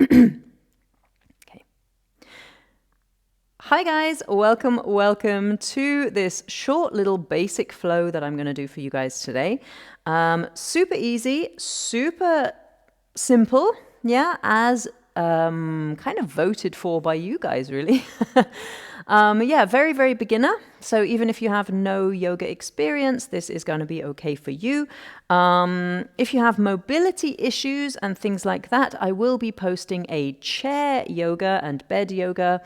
Okay. Hi guys, welcome to this short little basic flow that I'm going to do for you guys today. Super easy, super simple, yeah, as kind of voted for by you guys, really. Yeah, very, very beginner. So even if you have no yoga experience, this is going to be okay for you. If you have mobility issues and things like that, I will be posting a chair yoga and bed yoga.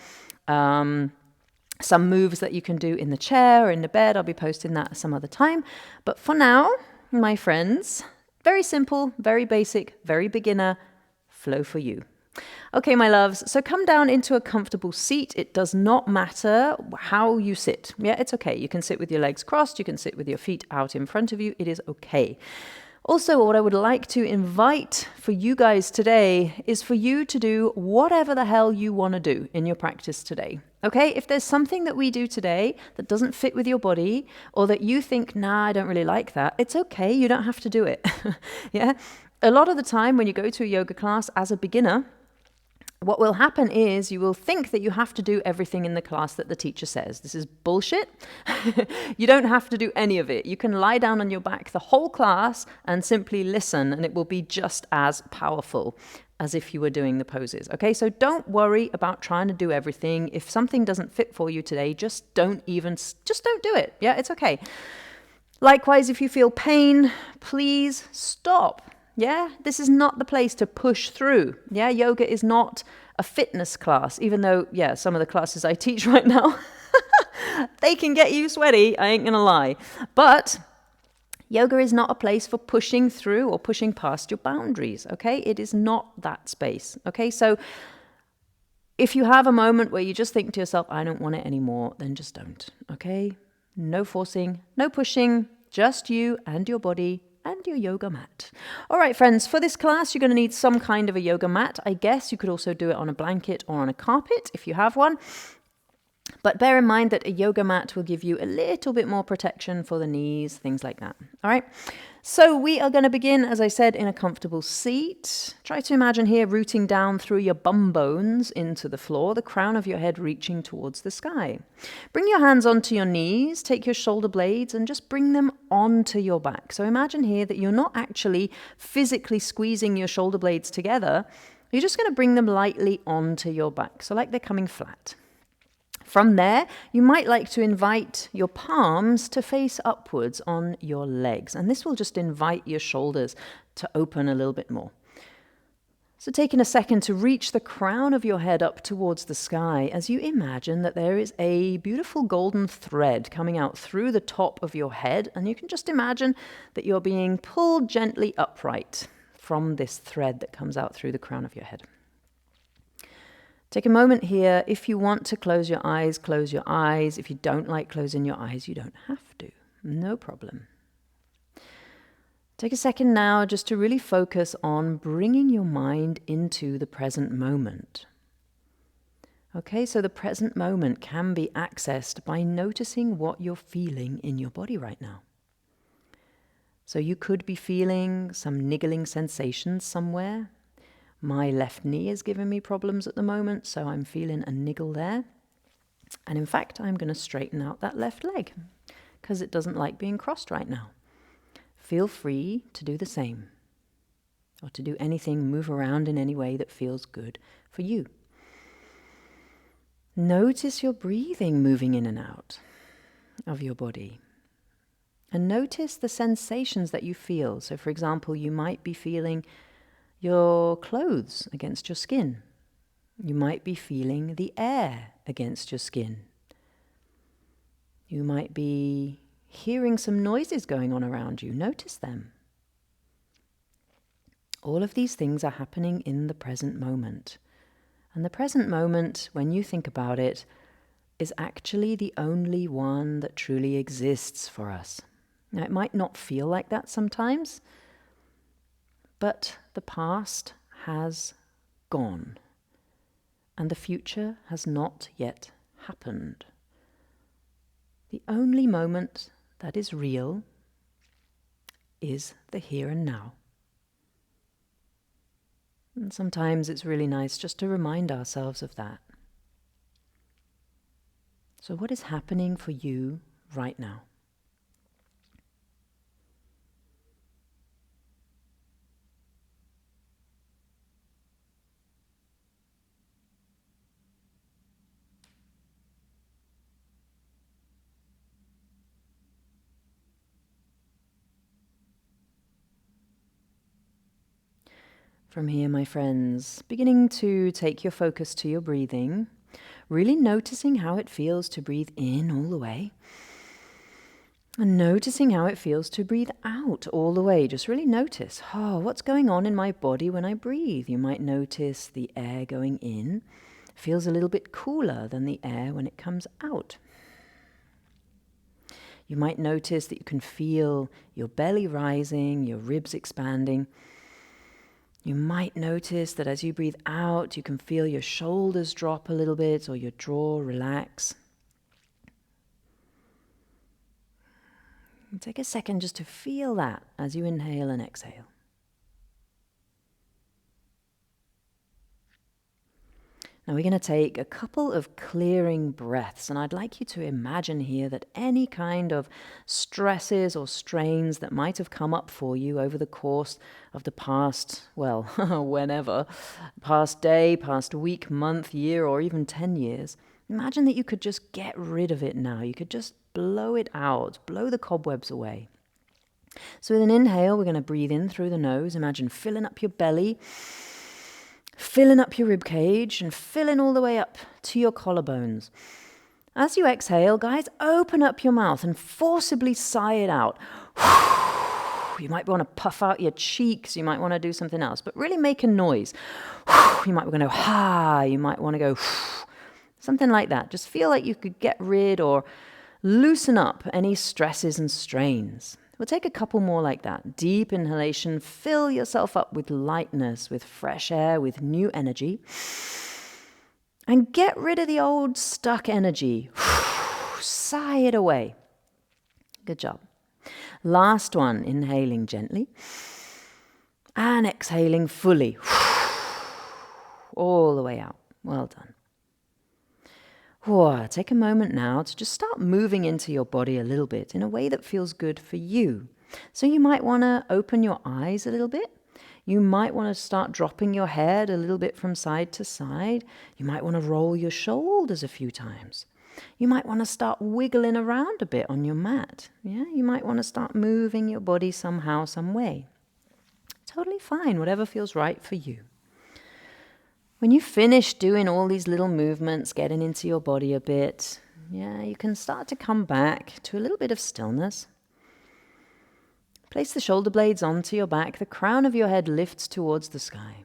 Some moves that you can do in the chair or in the bed. I'll be posting that some other time. But for now, my friends, very simple, very basic, very beginner flow for you. Okay, my loves, so come down into a comfortable seat. It does not matter how you sit. Yeah, it's okay. You can sit with your legs crossed. You can sit with your feet out in front of you. It is okay. Also, what I would like to invite for you guys today is for you to do whatever the hell you want to do in your practice today. Okay, if there's something that we do today that doesn't fit with your body or that you think, nah, I don't really like that, it's okay. You don't have to do it. Yeah. A lot of the time when you go to a yoga class as a beginner, what will happen is you will think that you have to do everything in the class that the teacher says. This is bullshit. You don't have to do any of it. You can lie down on your back the whole class and simply listen, and it will be just as powerful as if you were doing the poses. Okay, so don't worry about trying to do everything. If something doesn't fit for you today, just don't do it. Yeah, it's okay. Likewise, if you feel pain, please stop. Yeah, this is not the place to push through. Yeah, yoga is not a fitness class, even though, yeah, some of the classes I teach right now, they can get you sweaty, I ain't gonna lie. But yoga is not a place for pushing through or pushing past your boundaries, okay? It is not that space, okay? So if you have a moment where you just think to yourself, I don't want it anymore, then just don't, okay? No forcing, no pushing, just you and your body and your yoga mat. All right, friends, for this class, you're going to need some kind of a yoga mat. I guess you could also do it on a blanket or on a carpet if you have one. But bear in mind that a yoga mat will give you a little bit more protection for the knees, things like that. All right. So we are going to begin, as I said, in a comfortable seat. Try to imagine here rooting down through your bum bones into the floor, the crown of your head reaching towards the sky. Bring your hands onto your knees, take your shoulder blades and just bring them onto your back. So imagine here that you're not actually physically squeezing your shoulder blades together. You're just going to bring them lightly onto your back, so like they're coming flat. From there, you might like to invite your palms to face upwards on your legs, and this will just invite your shoulders to open a little bit more. So taking a second to reach the crown of your head up towards the sky as you imagine that there is a beautiful golden thread coming out through the top of your head, and you can just imagine that you're being pulled gently upright from this thread that comes out through the crown of your head. Take a moment here. If you want to close your eyes, close your eyes. If you don't like closing your eyes, you don't have to. No problem. Take a second now just to really focus on bringing your mind into the present moment. Okay, so the present moment can be accessed by noticing what you're feeling in your body right now. So you could be feeling some niggling sensations somewhere. My left knee is giving me problems at the moment, so I'm feeling a niggle there. And in fact, I'm going to straighten out that left leg because it doesn't like being crossed right now. Feel free to do the same, or to do anything, move around in any way that feels good for you. Notice your breathing moving in and out of your body. And notice the sensations that you feel. So for example, you might be feeling your clothes against your skin. You might be feeling the air against your skin. You might be hearing some noises going on around you. Notice them. All of these things are happening in the present moment. And the present moment, when you think about it, is actually the only one that truly exists for us. Now, it might not feel like that sometimes, but the past has gone, and the future has not yet happened. The only moment that is real is the here and now. And sometimes it's really nice just to remind ourselves of that. So what is happening for you right now? From here, my friends, beginning to take your focus to your breathing, really noticing how it feels to breathe in all the way, and noticing how it feels to breathe out all the way. Just really notice, what's going on in my body when I breathe? You might notice the air going in feels a little bit cooler than the air when it comes out. You might notice that you can feel your belly rising, your ribs expanding. You might notice that as you breathe out, you can feel your shoulders drop a little bit or your jaw relax. And take a second just to feel that as you inhale and exhale. Now we're going to take a couple of clearing breaths, and I'd like you to imagine here that any kind of stresses or strains that might have come up for you over the course of the past, well, whenever, past day, past week, month, year, or even 10 years, imagine that you could just get rid of it now. You could just blow it out, blow the cobwebs away. So with an inhale, we're going to breathe in through the nose. Imagine filling up your belly, filling up your rib cage, and filling all the way up to your collarbones. As you exhale, guys, open up your mouth and forcibly sigh it out. You might want to puff out your cheeks. You might want to do something else, but really make a noise. You might want to go ha. You might want to go something like that. Just feel like you could get rid or loosen up any stresses and strains. We'll take a couple more like that. Deep inhalation, fill yourself up with lightness, with fresh air, with new energy. And get rid of the old stuck energy. Sigh it away. Good job. Last one, inhaling gently. And exhaling fully. All the way out. Well done. Take a moment now to just start moving into your body a little bit in a way that feels good for you. So you might want to open your eyes a little bit. You might want to start dropping your head a little bit from side to side. You might want to roll your shoulders a few times. You might want to start wiggling around a bit on your mat. Yeah, you might want to start moving your body somehow, some way. Totally fine, whatever feels right for you. When you finish doing all these little movements, getting into your body a bit, you can start to come back to a little bit of stillness. Place the shoulder blades onto your back. The crown of your head lifts towards the sky.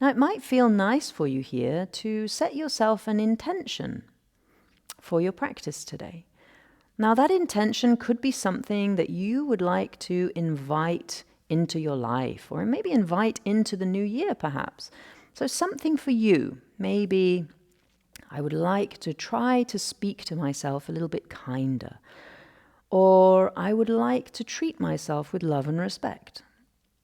Now, it might feel nice for you here to set yourself an intention for your practice today. Now, that intention could be something that you would like to invite into your life, or maybe invite into the new year, perhaps. So something for you. Maybe I would like to try to speak to myself a little bit kinder. Or I would like to treat myself with love and respect.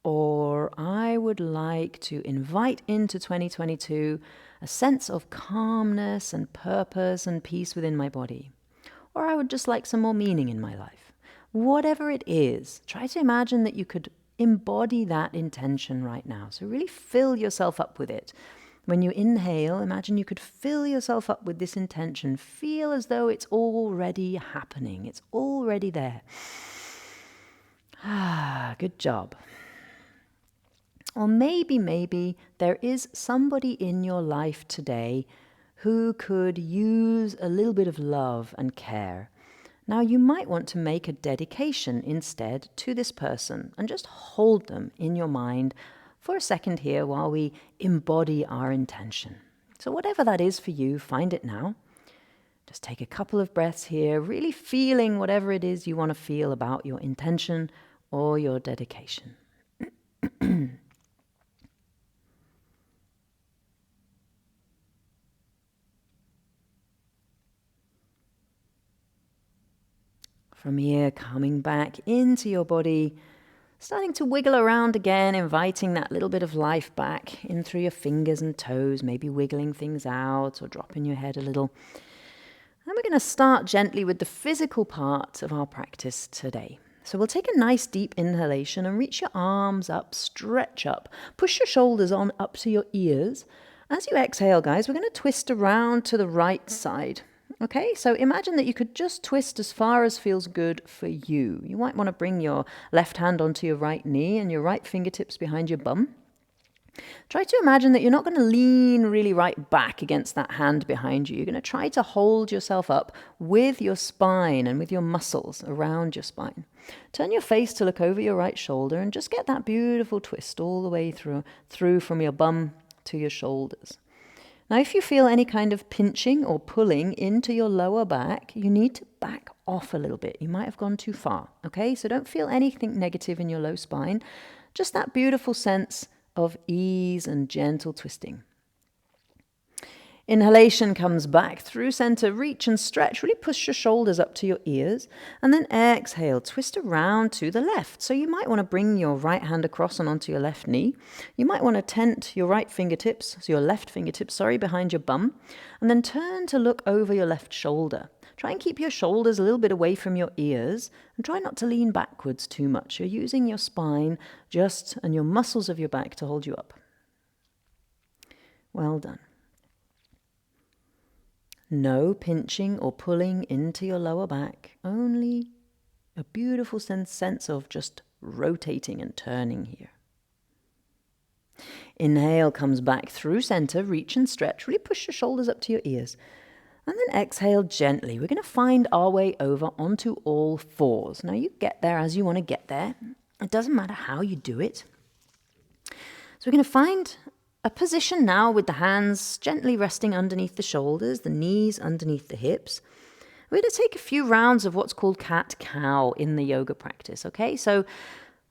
Or I would like to invite into 2022 a sense of calmness and purpose and peace within my body. Or I would just like some more meaning in my life. Whatever it is, try to imagine that you could embody that intention right now. So really fill yourself up with it. When you inhale, imagine you could fill yourself up with this intention. Feel as though it's already happening. It's already there. Good job. Or maybe there is somebody in your life today who could use a little bit of love and care. Now, you might want to make a dedication instead to this person and just hold them in your mind for a second here while we embody our intention. So whatever that is for you, find it now. Just take a couple of breaths here, really feeling whatever it is you want to feel about your intention or your dedication. From here, coming back into your body, Starting to wiggle around again, inviting that little bit of life back in through your fingers and toes, maybe wiggling things out or dropping your head a little. And we're going to start gently with the physical part of our practice today. So we'll take a nice deep inhalation and reach your arms up, stretch up, push your shoulders on up to your ears. As you exhale, guys, we're going to twist around to the right side. Okay, so imagine that you could just twist as far as feels good for you. You might want to bring your left hand onto your right knee and your right fingertips behind your bum. Try to imagine that you're not going to lean really right back against that hand behind you. You're going to try to hold yourself up with your spine and with your muscles around your spine. Turn your face to look over your right shoulder and just get that beautiful twist all the way through from your bum to your shoulders. Now, if you feel any kind of pinching or pulling into your lower back, you need to back off a little bit. You might have gone too far, okay? So don't feel anything negative in your low spine, just that beautiful sense of ease and gentle twisting. Inhalation comes back through center, reach and stretch. Really push your shoulders up to your ears. And then exhale, twist around to the left. So you might want to bring your right hand across and onto your left knee. You might want to tent your right fingertips, so your left fingertips, behind your bum. And then turn to look over your left shoulder. Try and keep your shoulders a little bit away from your ears and try not to lean backwards too much. You're using your spine and your muscles of your back to hold you up. Well done. No pinching or pulling into your lower back, only a beautiful sense of just rotating and turning here. Inhale comes back through center, reach and stretch. Really push your shoulders up to your ears. And then exhale gently. We're going to find our way over onto all fours. Now you get there as you want to get there. It doesn't matter how you do it. So we're going to find a position now with the hands gently resting underneath the shoulders, the knees underneath the hips. We're going to take a few rounds of what's called cat-cow in the yoga practice, okay? So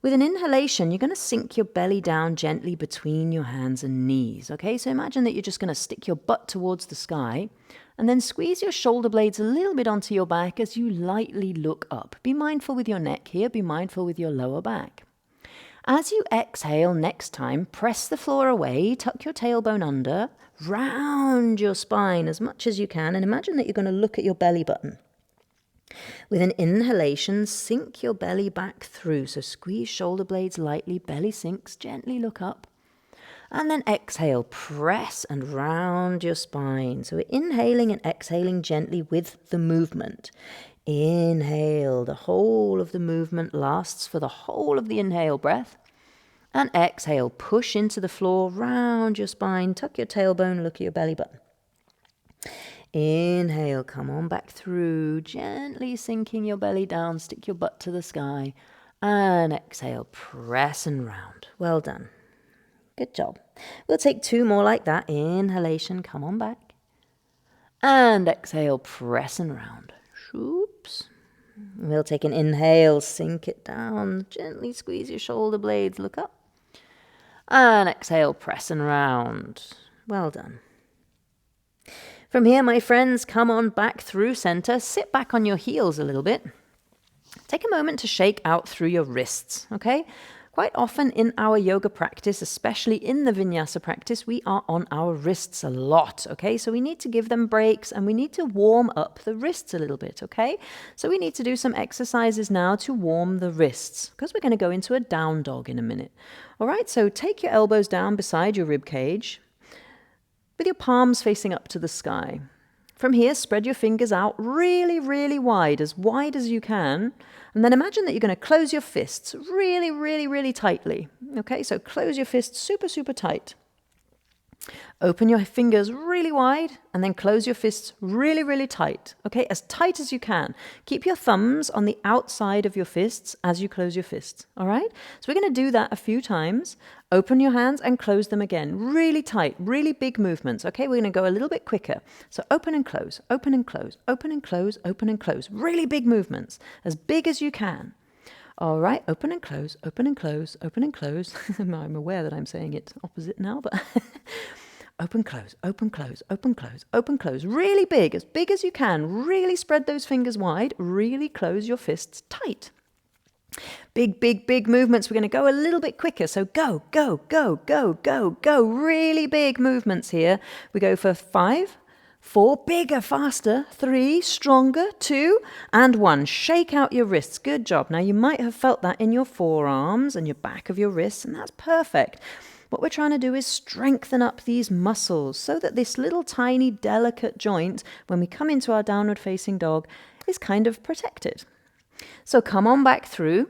with an inhalation, you're going to sink your belly down gently between your hands and knees, okay? So imagine that you're just going to stick your butt towards the sky and then squeeze your shoulder blades a little bit onto your back as you lightly look up. Be mindful with your neck here, be mindful with your lower back. As you exhale next time, press the floor away, tuck your tailbone under, round your spine as much as you can, and imagine that you're going to look at your belly button. With an inhalation, sink your belly back through. So squeeze shoulder blades lightly, belly sinks, gently look up. And then exhale, press and round your spine. So we're inhaling and exhaling gently with the movement. Inhale, the whole of the movement lasts for the whole of the inhale breath. And exhale, push into the floor, round your spine, tuck your tailbone, look at your belly button. Inhale, come on back through, gently sinking your belly down, stick your butt to the sky. And exhale, press and round. Well done. Good job. We'll take 2 more like that. Inhalation, come on back. And exhale, press and round. Oops. We'll take an inhale, sink it down, gently squeeze your shoulder blades, look up. And exhale, press and round. Well done. From here, my friends, come on back through center. Sit back on your heels a little bit. Take a moment to shake out through your wrists, okay? Quite often in our yoga practice, especially in the vinyasa practice, we are on our wrists a lot, okay? So we need to give them breaks and we need to warm up the wrists a little bit, okay? So we need to do some exercises now to warm the wrists because we're going to go into a down dog in a minute. All right, so take your elbows down beside your rib cage with your palms facing up to the sky. From here, spread your fingers out really, really wide as you can. And then imagine that you're going to close your fists really, really, really tightly. Okay, so close your fists super, super tight. Open your fingers really wide and then close your fists really, really tight. Okay, as tight as you can. Keep your thumbs on the outside of your fists as you close your fists. All right, so we're going to do that a few times. Open your hands and close them again. Really tight, really big movements. Okay, we're going to go a little bit quicker. So open and close, open and close, open and close, open and close. Really big movements, as big as you can. All right, open and close, open and close, open and close. I'm aware that I'm saying it opposite now, but open, close, open, close, open, close, open, close. Really big as you can. Really spread those fingers wide. Really close your fists tight. Big, big, big movements. We're going to go a little bit quicker. So go, go, go, go, go, go. Really big movements here. We go for 5, 4, bigger, faster, 3, stronger, 2, and 1. Shake out your wrists. Good job. Now you might have felt that in your forearms and your back of your wrists, and that's perfect. What we're trying to do is strengthen up these muscles so that this little tiny delicate joint, when we come into our downward facing dog, is kind of protected. So come on back through.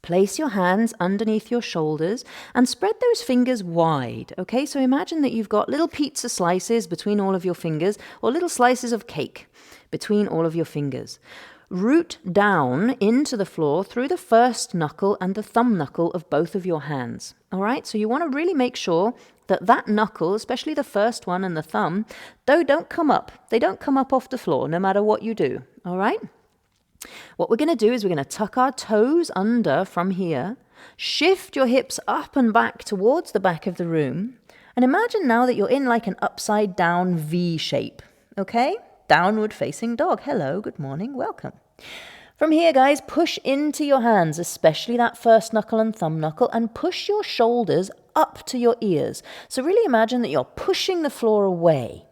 Place your hands underneath your shoulders and spread those fingers wide, okay? So imagine that you've got little pizza slices between all of your fingers or little slices of cake between all of your fingers. Root down into the floor through the first knuckle and the thumb knuckle of both of your hands, all right? So you want to really make sure that that knuckle, especially the first one and the thumb, don't come up. They don't come up off the floor no matter what you do, all right? What we're going to do is we're going to tuck our toes under from here, shift your hips up and back towards the back of the room, and imagine now that you're in like an upside down V shape, okay? Downward facing dog. Hello, good morning, welcome. From here, guys, push into your hands, especially that first knuckle and thumb knuckle, and push your shoulders up to your ears. So really imagine that you're pushing the floor away.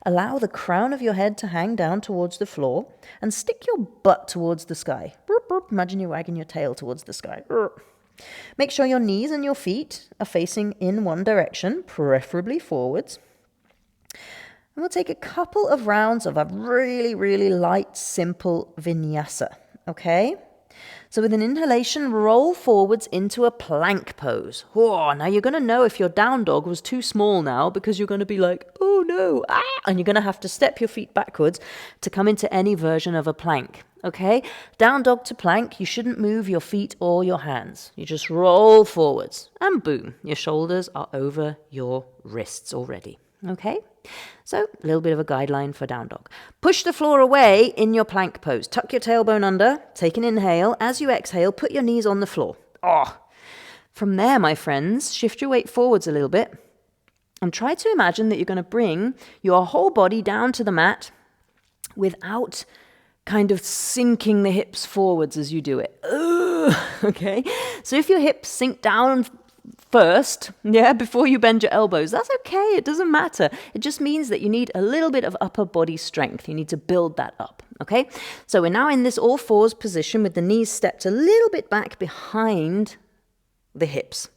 Allow the crown of your head to hang down towards the floor and stick your butt towards the sky. Imagine you're wagging your tail towards the sky. Make sure your knees and your feet are facing in one direction, preferably forwards. And we'll take a couple of rounds of a really, really light, simple vinyasa, okay? So with an inhalation, roll forwards into a plank pose. Whoa, now you're going to know if your down dog was too small now because you're going to be like, oh no, ah, and you're going to have to step your feet backwards to come into any version of a plank, okay? Down dog to plank, you shouldn't move your feet or your hands. You just roll forwards and boom, your shoulders are over your wrists already, okay? So a little bit of a guideline for down dog. Push the floor away in your plank pose. Tuck your tailbone under, take an inhale. As you exhale, put your knees on the floor. From there, my friends, shift your weight forwards a little bit and try to imagine that you're going to bring your whole body down to the mat without kind of sinking the hips forwards as you do it. Okay? So if your hips sink down first, before you bend your elbows, that's okay. It doesn't matter. It just means that you need a little bit of upper body strength. You need to build that up, okay? So we're now in this all fours position with the knees stepped a little bit back behind the hips.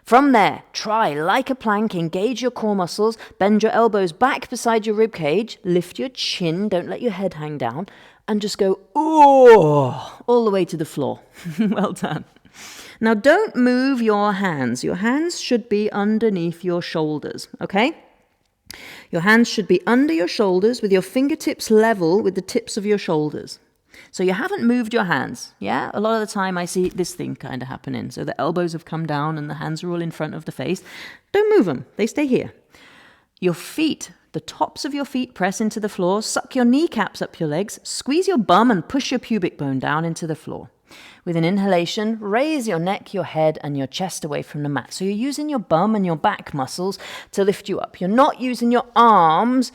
From there, try like a plank, engage your core muscles, bend your elbows back beside your rib cage, lift your chin, don't let your head hang down, and just go, all the way to the floor. Well done. Now, don't move your hands. Your hands should be underneath your shoulders, okay? Your hands should be under your shoulders with your fingertips level with the tips of your shoulders. So you haven't moved your hands, yeah? A lot of the time I see this thing kind of happening. So the elbows have come down and the hands are all in front of the face. Don't move them. They stay here. Your feet, the tops of your feet press into the floor. Suck your kneecaps up your legs. Squeeze your bum and push your pubic bone down into the floor. With an inhalation, raise your neck, your head, and your chest away from the mat. So you're using your bum and your back muscles to lift you up. You're not using your arms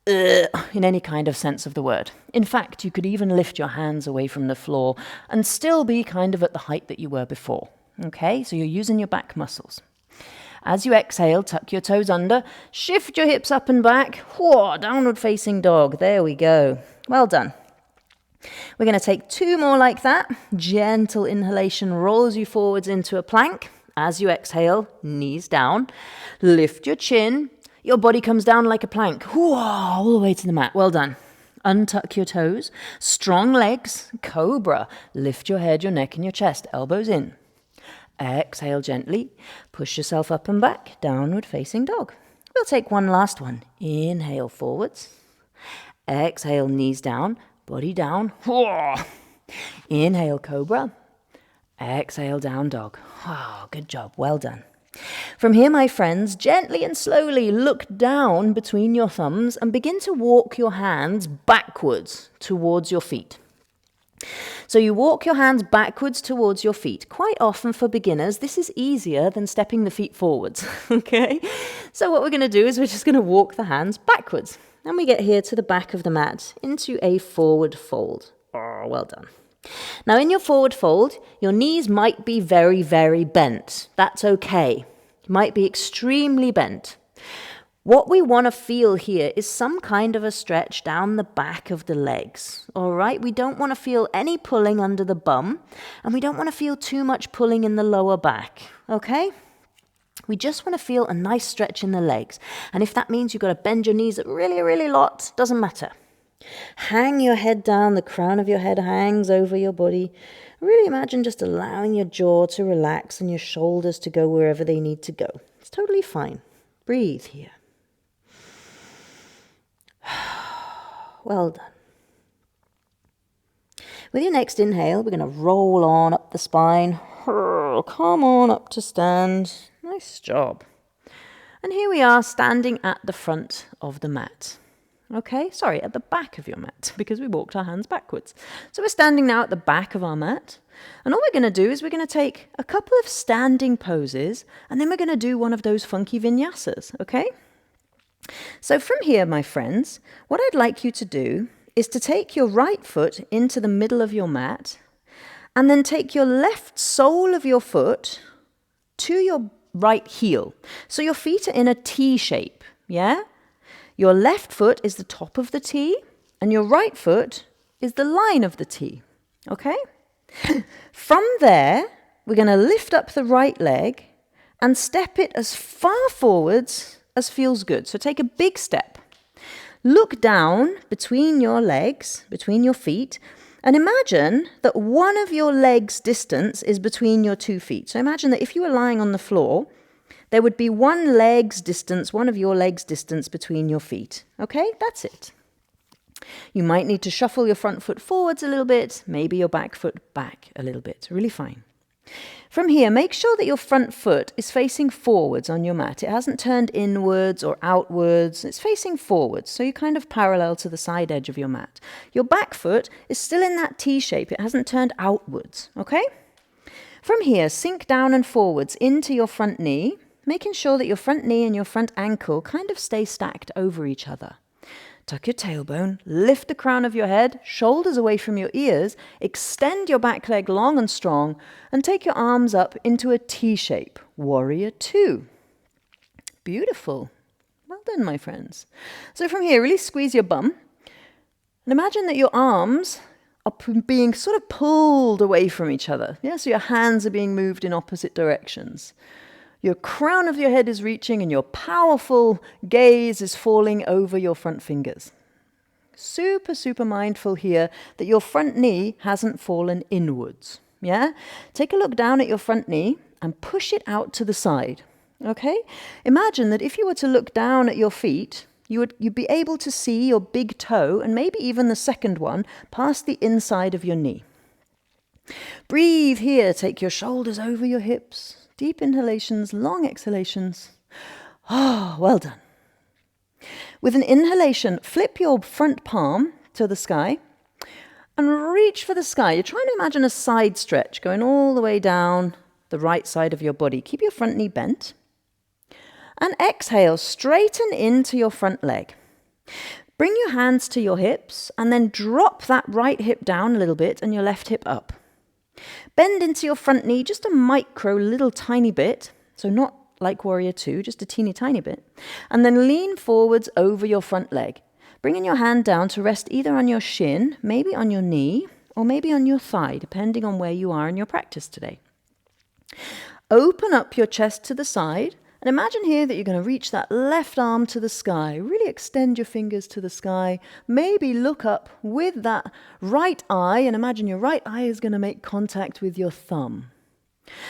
in any kind of sense of the word. In fact, you could even lift your hands away from the floor and still be kind of at the height that you were before. Okay, so you're using your back muscles. As you exhale, tuck your toes under, shift your hips up and back. Whoa, downward facing dog. There we go. Well done. We're going to take 2 more like that. Gentle inhalation rolls you forwards into a plank. As you exhale, knees down. Lift your chin. Your body comes down like a plank. Whoa, all the way to the mat. Well done. Untuck your toes. Strong legs. Cobra. Lift your head, your neck, and your chest. Elbows in. Exhale gently. Push yourself up and back. Downward facing dog. We'll take one last one. Inhale forwards. Exhale, knees down. Body down. Inhale, cobra. Exhale, down dog. Good job. Well done. From here, my friends, gently and slowly look down between your thumbs and begin to walk your hands backwards towards your feet. So you walk your hands backwards towards your feet. Quite often for beginners, this is easier than stepping the feet forwards, okay? So what we're going to do is we're just going to walk the hands backwards. And we get here to the back of the mat into a forward fold. Well done. Now in your forward fold, your knees might be very, very bent. That's okay. You might be extremely bent. What we want to feel here is some kind of a stretch down the back of the legs, all right? We don't want to feel any pulling under the bum, and we don't want to feel too much pulling in the lower back, okay? We just want to feel a nice stretch in the legs. And if that means you've got to bend your knees a really, really lot, doesn't matter. Hang your head down, the crown of your head hangs over your body. Really imagine just allowing your jaw to relax and your shoulders to go wherever they need to go. It's totally fine. Breathe here. Well done. With your next inhale, we're going to roll on up the spine. Come on up to stand. Nice job. And here we are standing at the front of the mat. Okay, sorry, at the back of your mat, because we walked our hands backwards. So we're standing now at the back of our mat. And all we're going to do is we're going to take a couple of standing poses, and then we're going to do one of those funky vinyasas, okay? So from here, my friends, what I'd like you to do is to take your right foot into the middle of your mat, and then take your left sole of your foot to your right heel. So your feet are in a T shape, yeah? Your left foot is the top of the T, and your right foot is the line of the T, okay? From there, we're going to lift up the right leg and step it as far forwards as feels good. So take a big step. Look down between your legs, between your feet, and imagine that one of your legs' distance is between your 2 feet. So imagine that if you were lying on the floor, there would be one of your leg's distance between your feet. Okay, that's it. You might need to shuffle your front foot forwards a little bit, maybe your back foot back a little bit. Really fine. From here, make sure that your front foot is facing forwards on your mat. It hasn't turned inwards or outwards. It's facing forwards, so you're kind of parallel to the side edge of your mat. Your back foot is still in that T shape. It hasn't turned outwards, okay? From here, sink down and forwards into your front knee, making sure that your front knee and your front ankle kind of stay stacked over each other. Tuck your tailbone, lift the crown of your head, shoulders away from your ears, extend your back leg long and strong, and take your arms up into a T shape, Warrior 2. Beautiful. Well done, my friends. So from here, really squeeze your bum, and imagine that your arms are being sort of pulled away from each other. Yeah, so your hands are being moved in opposite directions. Your crown of your head is reaching and your powerful gaze is falling over your front fingers. Super, super mindful here that your front knee hasn't fallen inwards. Yeah? Take a look down at your front knee and push it out to the side. Okay? Imagine that if you were to look down at your feet, you'd be able to see your big toe and maybe even the second one past the inside of your knee. Breathe here. Take your shoulders over your hips. Deep inhalations, long exhalations. Oh, well done. With an inhalation, flip your front palm to the sky and reach for the sky. You're trying to imagine a side stretch going all the way down the right side of your body. Keep your front knee bent. And exhale, straighten into your front leg. Bring your hands to your hips and then drop that right hip down a little bit and your left hip up. Bend into your front knee just a little tiny bit, so not like Warrior 2, just a teeny tiny bit, and then lean forwards over your front leg, bringing your hand down to rest either on your shin, maybe on your knee, or maybe on your thigh, depending on where you are in your practice today. Open up your chest to the side, and imagine here that you're going to reach that left arm to the sky. Really extend your fingers to the sky. Maybe look up with that right eye, and imagine your right eye is going to make contact with your thumb.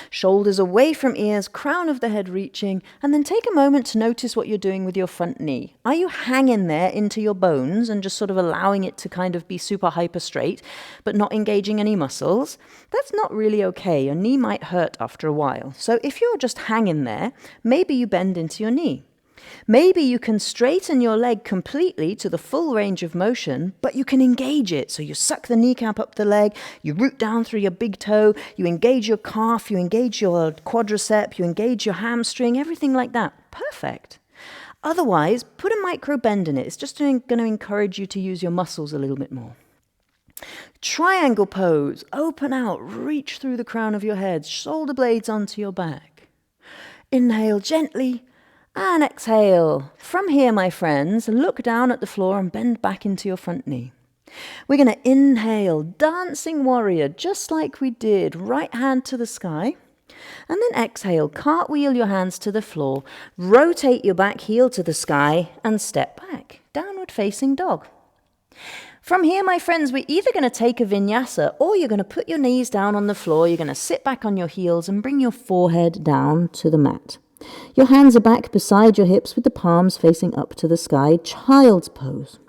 Shoulders away from ears, crown of the head reaching, and then take a moment to notice what you're doing with your front knee. Are you hanging there into your bones and just sort of allowing it to kind of be super hyper straight, but not engaging any muscles? That's not really okay. Your knee might hurt after a while. So if you're just hanging there, maybe you bend into your knee. Maybe you can straighten your leg completely to the full range of motion, but you can engage it. So you suck the kneecap up the leg, you root down through your big toe, you engage your calf, you engage your quadricep, you engage your hamstring, everything like that. Perfect. Otherwise, put a micro bend in it. It's just going to encourage you to use your muscles a little bit more. Triangle pose. Open out, reach through the crown of your head, shoulder blades onto your back. Inhale gently and exhale. From here, my friends, look down at the floor and bend back into your front knee. We're going to inhale, dancing warrior, just like we did. Right hand to the sky. And then exhale, cartwheel your hands to the floor, rotate your back heel to the sky and step back. Downward facing dog. From here, my friends, we're either going to take a vinyasa or you're going to put your knees down on the floor. You're going to sit back on your heels and bring your forehead down to the mat. Your hands are back beside your hips with the palms facing up to the sky. Child's pose.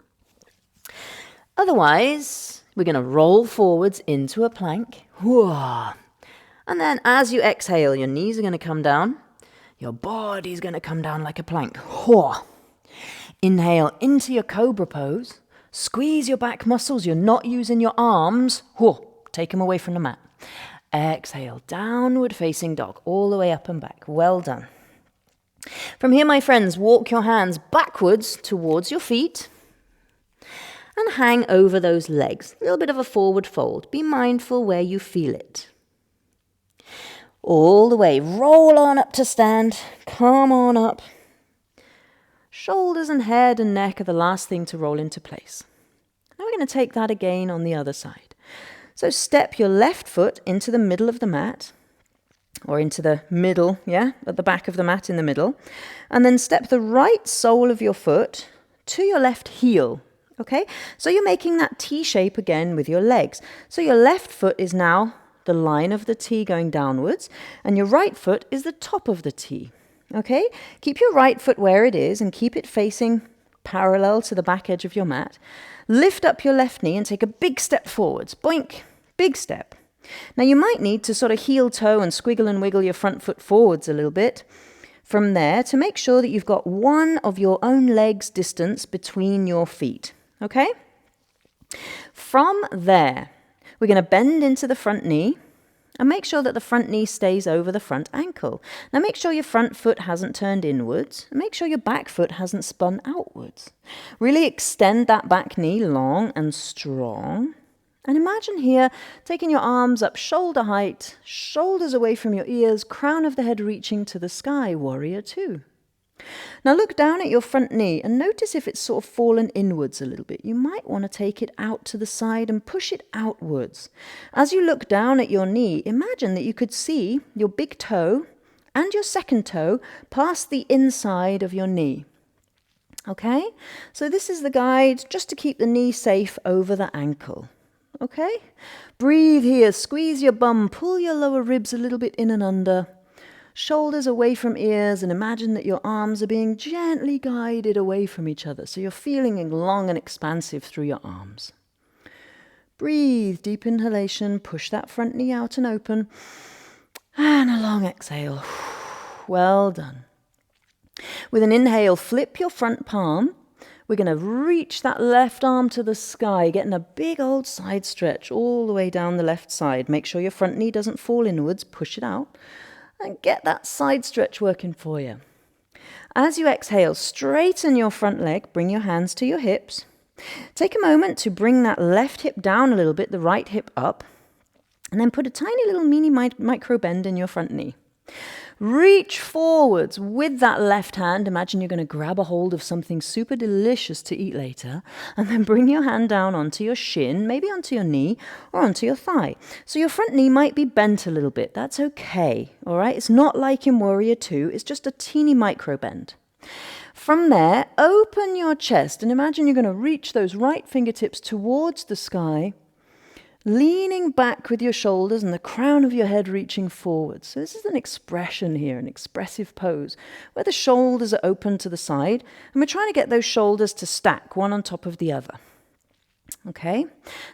Otherwise, we're going to roll forwards into a plank. And then as you exhale, your knees are going to come down. Your body's going to come down like a plank. Inhale into your cobra pose. Squeeze your back muscles. You're not using your arms. Take them away from the mat. Exhale, downward facing dog, all the way up and back. Well done. From here, my friends, walk your hands backwards towards your feet and hang over those legs. A little bit of a forward fold. Be mindful where you feel it. All the way, roll on up to stand. Come on up. Shoulders and head and neck are the last thing to roll into place. Now we're going to take that again on the other side. So step your left foot into the middle of the mat, or into the middle, at the back of the mat in the middle. And then step the right sole of your foot to your left heel, okay? So you're making that T shape again with your legs. So your left foot is now the line of the T going downwards, and your right foot is the top of the T. Okay, keep your right foot where it is and keep it facing parallel to the back edge of your mat. Lift up your left knee and take a big step forwards. Boink, big step. Now you might need to sort of heel toe and squiggle and wiggle your front foot forwards a little bit from there to make sure that you've got one of your own legs distance between your feet. Okay? From there, we're going to bend into the front knee. And make sure that the front knee stays over the front ankle. Now make sure your front foot hasn't turned inwards. And make sure your back foot hasn't spun outwards. Really extend that back knee long and strong. And imagine here taking your arms up shoulder height, shoulders away from your ears, crown of the head reaching to the sky, warrior two. Now look down at your front knee and notice if it's sort of fallen inwards a little bit. You might want to take it out to the side and push it outwards. As you look down at your knee, imagine that you could see your big toe and your second toe past the inside of your knee. Okay? So this is the guide just to keep the knee safe over the ankle. Okay? Breathe here, squeeze your bum, pull your lower ribs a little bit in and under. Shoulders away from ears, and imagine that your arms are being gently guided away from each other. So you're feeling long and expansive through your arms. Breathe, deep inhalation, push that front knee out and open. And a long exhale. Well done. With an inhale, flip your front palm. We're going to reach that left arm to the sky, getting a big old side stretch all the way down the left side. Make sure your front knee doesn't fall inwards. Push it out. And get that side stretch working for you. As you exhale, straighten your front leg, bring your hands to your hips. Take a moment to bring that left hip down a little bit, the right hip up, and then put a tiny little mini micro bend in your front knee. Reach forwards with that left hand. Imagine you're going to grab a hold of something super delicious to eat later, and then bring your hand down onto your shin, maybe onto your knee or onto your thigh. So your front knee might be bent a little bit. That's okay, all right? It's not like in Warrior Two. It's just a teeny micro bend. From there, open your chest and imagine you're going to reach those right fingertips towards the sky, leaning back with your shoulders and the crown of your head reaching forward. So this is an expression here, an expressive pose, where the shoulders are open to the side, and we're trying to get those shoulders to stack, one on top of the other. Okay?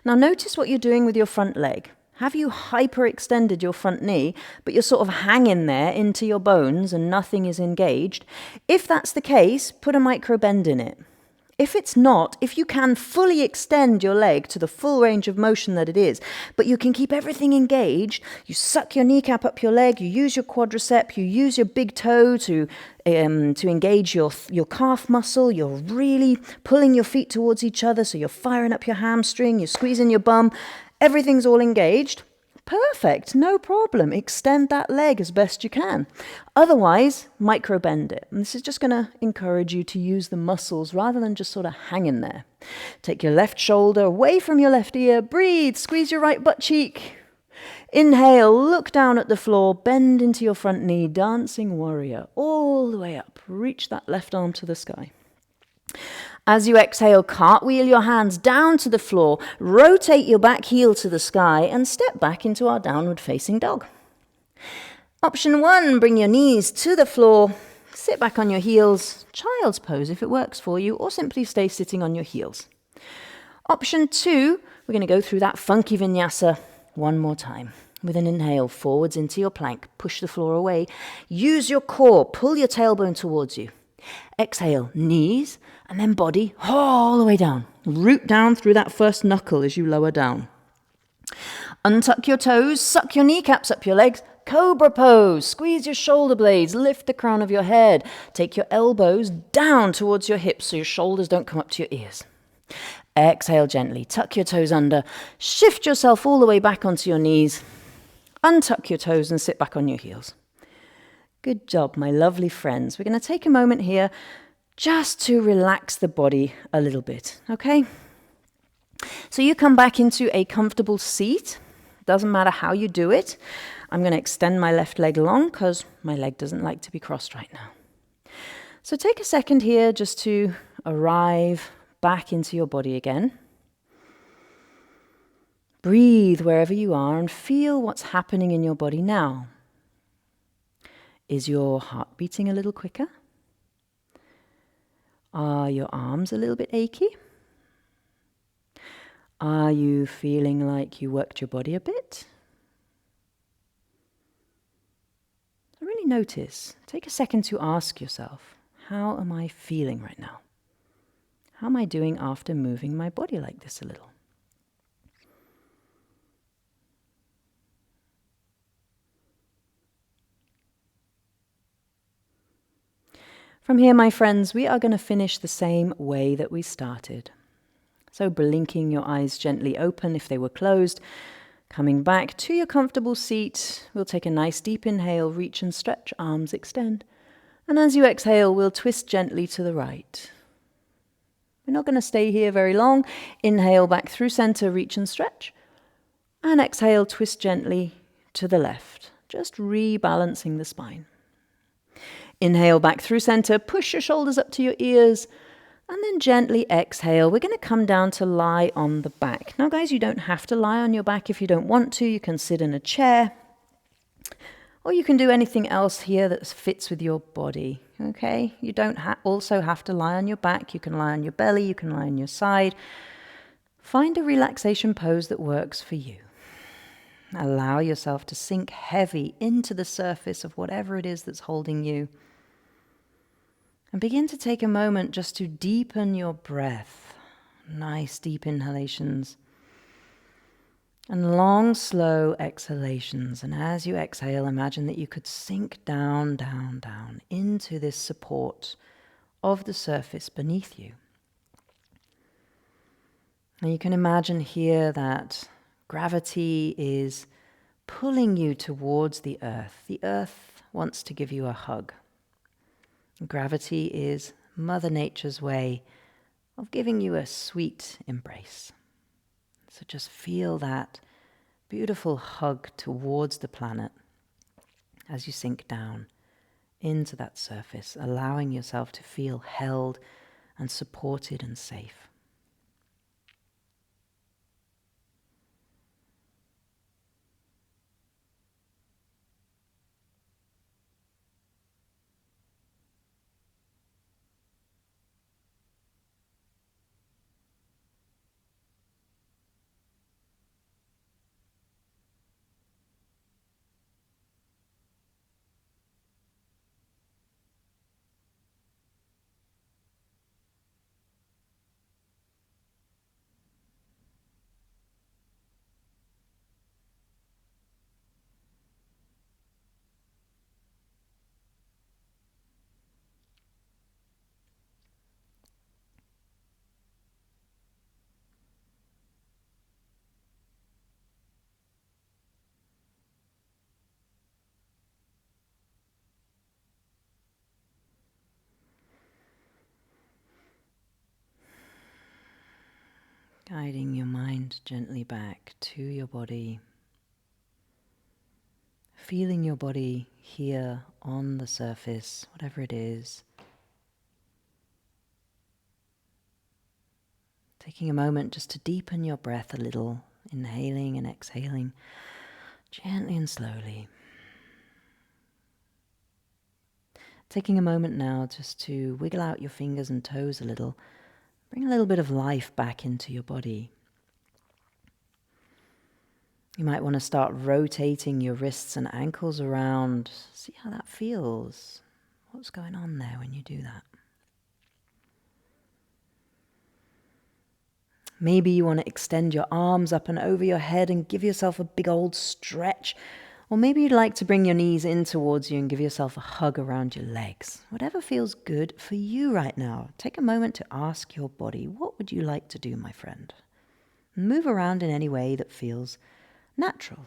Now notice what you're doing with your front leg. Have you hyperextended your front knee, but you're sort of hanging there into your bones and nothing is engaged? If that's the case, put a micro bend in it. If it's not, if you can fully extend your leg to the full range of motion that it is, but you can keep everything engaged, you suck your kneecap up your leg, you use your quadricep, you use your big toe to engage your calf muscle, you're really pulling your feet towards each other, so you're firing up your hamstring, you're squeezing your bum, everything's all engaged. Perfect, no problem. Extend that leg as best you can. Otherwise, micro bend it. And this is just going to encourage you to use the muscles rather than just sort of hanging there. Take your left shoulder away from your left ear. Breathe, squeeze your right butt cheek. Inhale, look down at the floor, bend into your front knee, dancing warrior, all the way up. Reach that left arm to the sky. As you exhale, cartwheel your hands down to the floor, rotate your back heel to the sky, and step back into our downward facing dog. Option 1, bring your knees to the floor, sit back on your heels, child's pose if it works for you, or simply stay sitting on your heels. Option 2, we're going to go through that funky vinyasa one more time. With an inhale, forwards into your plank, push the floor away, use your core, pull your tailbone towards you. Exhale, knees, and then body all the way down. Root down through that first knuckle as you lower down. Untuck your toes, suck your kneecaps up your legs, cobra pose. Squeeze your shoulder blades, lift the crown of your head. Take your elbows down towards your hips so your shoulders don't come up to your ears. Exhale gently, tuck your toes under, shift yourself all the way back onto your knees. Untuck your toes and sit back on your heels. Good job, my lovely friends. We're going to take a moment here just to relax the body a little bit, okay? So you come back into a comfortable seat. Doesn't matter how you do it. I'm going to extend my left leg long because my leg doesn't like to be crossed right now. So take a second here just to arrive back into your body again. Breathe wherever you are and feel what's happening in your body now. Is your heart beating a little quicker? Are your arms a little bit achy? Are you feeling like you worked your body a bit? So really notice. Take a second to ask yourself, how am I feeling right now? How am I doing after moving my body like this a little? From here, my friends, we are going to finish the same way that we started. So blinking your eyes gently open if they were closed, coming back to your comfortable seat, we'll take a nice deep inhale, reach and stretch, arms extend. And as you exhale, we'll twist gently to the right. We're not going to stay here very long. Inhale back through center, reach and stretch. And exhale, twist gently to the left, just rebalancing the spine. Inhale back through center, push your shoulders up to your ears, and then gently exhale. We're going to come down to lie on the back. Now, guys, you don't have to lie on your back if you don't want to. You can sit in a chair, or you can do anything else here that fits with your body, okay? You don't also have to lie on your back. You can lie on your belly, you can lie on your side. Find a relaxation pose that works for you. Allow yourself to sink heavy into the surface of whatever it is that's holding you. And begin to take a moment just to deepen your breath. Nice deep inhalations. And long, slow exhalations. And as you exhale, imagine that you could sink down, down, down into this support of the surface beneath you. And you can imagine here that gravity is pulling you towards the earth. The earth wants to give you a hug. Gravity is Mother Nature's way of giving you a sweet embrace. So just feel that beautiful hug towards the planet as you sink down into that surface, allowing yourself to feel held and supported and safe. Guiding your mind gently back to your body. Feeling your body here on the surface, whatever it is. Taking a moment just to deepen your breath a little, inhaling and exhaling gently and slowly. Taking a moment now just to wiggle out your fingers and toes a little. Bring a little bit of life back into your body. You might want to start rotating your wrists and ankles around. See how that feels. What's going on there when you do that? Maybe you want to extend your arms up and over your head and give yourself a big old stretch. Or maybe you'd like to bring your knees in towards you and give yourself a hug around your legs. Whatever feels good for you right now. Take a moment to ask your body, what would you like to do, my friend? Move around in any way that feels natural.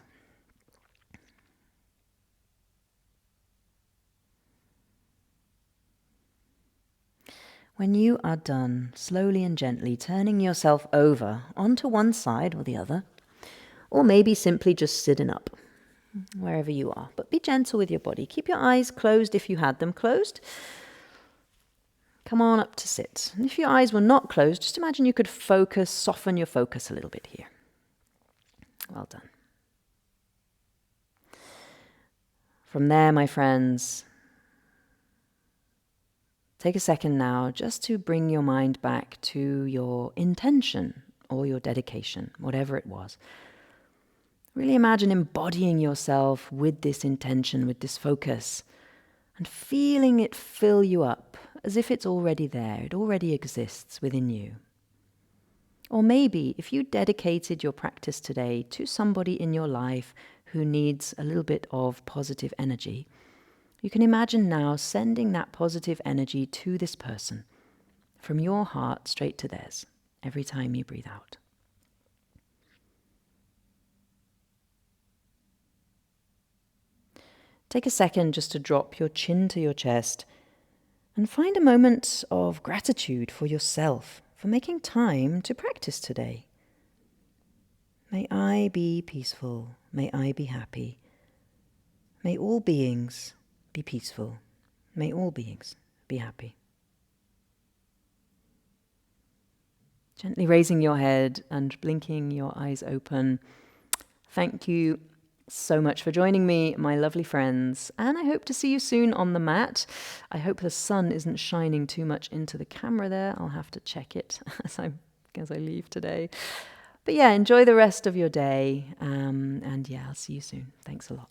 When you are done, slowly and gently turning yourself over onto one side or the other, or maybe simply just sitting up, wherever you are. But be gentle with your body. Keep your eyes closed if you had them closed. Come on up to sit. And if your eyes were not closed, just imagine you could soften your focus a little bit here. Well done. From there, my friends, take a second now just to bring your mind back to your intention or your dedication, whatever it was. Really imagine embodying yourself with this intention, with this focus, and feeling it fill you up as if it's already there, it already exists within you. Or maybe if you dedicated your practice today to somebody in your life who needs a little bit of positive energy, you can imagine now sending that positive energy to this person from your heart straight to theirs every time you breathe out. Take a second just to drop your chin to your chest and find a moment of gratitude for yourself for making time to practice today. May I be peaceful. May I be happy. May all beings be peaceful. May all beings be happy. Gently raising your head and blinking your eyes open. Thank you so much for joining me, my lovely friends, and I hope to see you soon on the mat. I hope the sun isn't shining too much into the camera there. I'll have to check it as I leave today. But yeah, enjoy the rest of your day, and yeah, I'll see you soon. Thanks a lot.